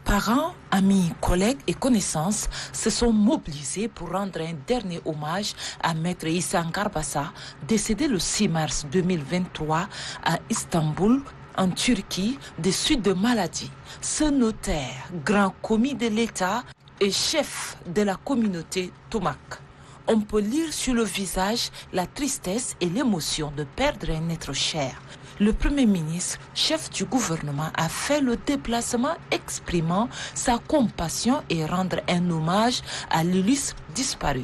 Parents, amis, collègues et connaissances se sont mobilisés pour rendre un dernier hommage à Maître Issa Ngarbassa, décédé le 6 mars 2023 à Istanbul, en Turquie, des suites de maladie. Ce notaire, grand commis de l'État et chef de la communauté Tomak. On peut lire sur le visage la tristesse et l'émotion de perdre un être cher. Le Premier ministre, chef du gouvernement, a fait le déplacement exprimant sa compassion et rendre un hommage à l'illustre disparu.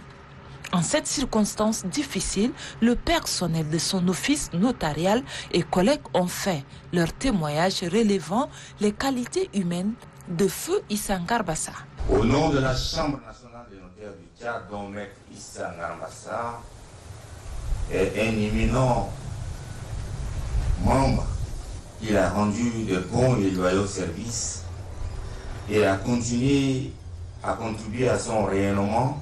En cette circonstance difficile, le personnel de son office notarial et collègues ont fait leur témoignage relevant les qualités humaines de feu Issa Ngarbassa. Au nom de la Chambre nationale des notaires du Tchad, dont Maître Issa Ngarbassa est un éminent membre, il a rendu de bons et loyaux services et a continué à contribuer à son rayonnement.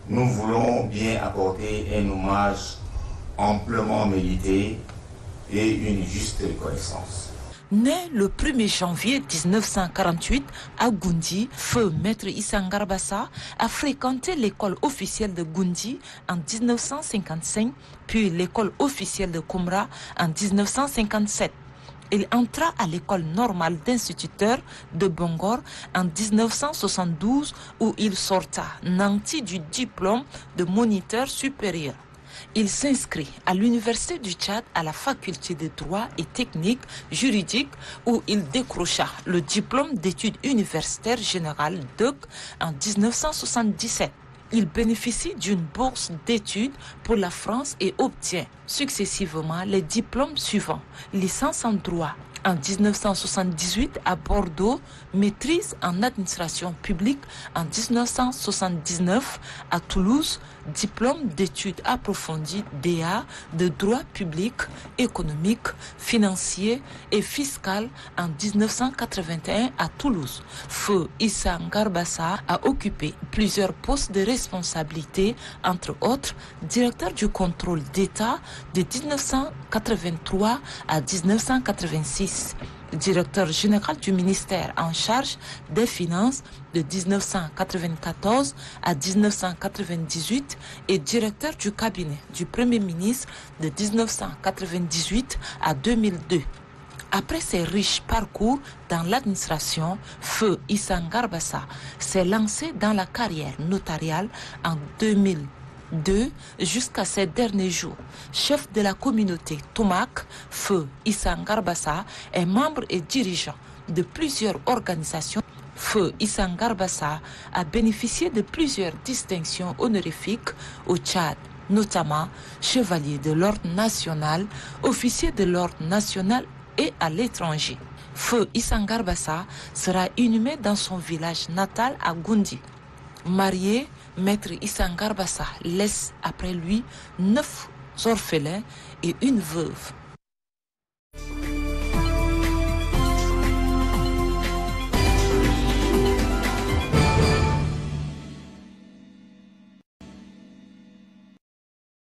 Nous voulons bien apporter un hommage amplement mérité et une juste reconnaissance. Né le 1er janvier 1948 à Goundi, feu Maître Issa Ngarbassa a fréquenté l'école officielle de Goundi en 1955, puis l'école officielle de Koumra en 1957. Il entra à l'école normale d'instituteurs de Bangor en 1972 où il sorta nanti du diplôme de moniteur supérieur. Il s'inscrit à l'Université du Tchad à la faculté de droit et technique juridique où il décrocha le diplôme d'études universitaires générales DEC en 1977. Il bénéficie d'une bourse d'études pour la France et obtient successivement les diplômes suivants. Licence en droit en 1978 à Bordeaux, maîtrise en administration publique en 1979 à Toulouse, diplôme d'études approfondies DA de droit public, économique, financier et fiscal en 1981 à Toulouse. Feu Issa Ngarbassa a occupé plusieurs postes de responsabilité, entre autres directeur du contrôle d'État de 1983 à 1986. Directeur général du ministère en charge des Finances de 1994 à 1998 et directeur du cabinet du Premier ministre de 1998 à 2002. Après ses riches parcours dans l'administration, feu Issa Ngarbassa s'est lancé dans la carrière notariale en 2002 jusqu'à ses derniers jours. Chef de la communauté Tomak, feu Issa Ngarbassa est membre et dirigeant de plusieurs organisations. Feu Issa Ngarbassa a bénéficié de plusieurs distinctions honorifiques au Tchad, notamment chevalier de l'ordre national, officier de l'ordre national et à l'étranger. Feu Issa Ngarbassa sera inhumé dans son village natal à Goundi. Marié, Maître Issa Ngarbassa laisse après lui 9 orphelins et une veuve.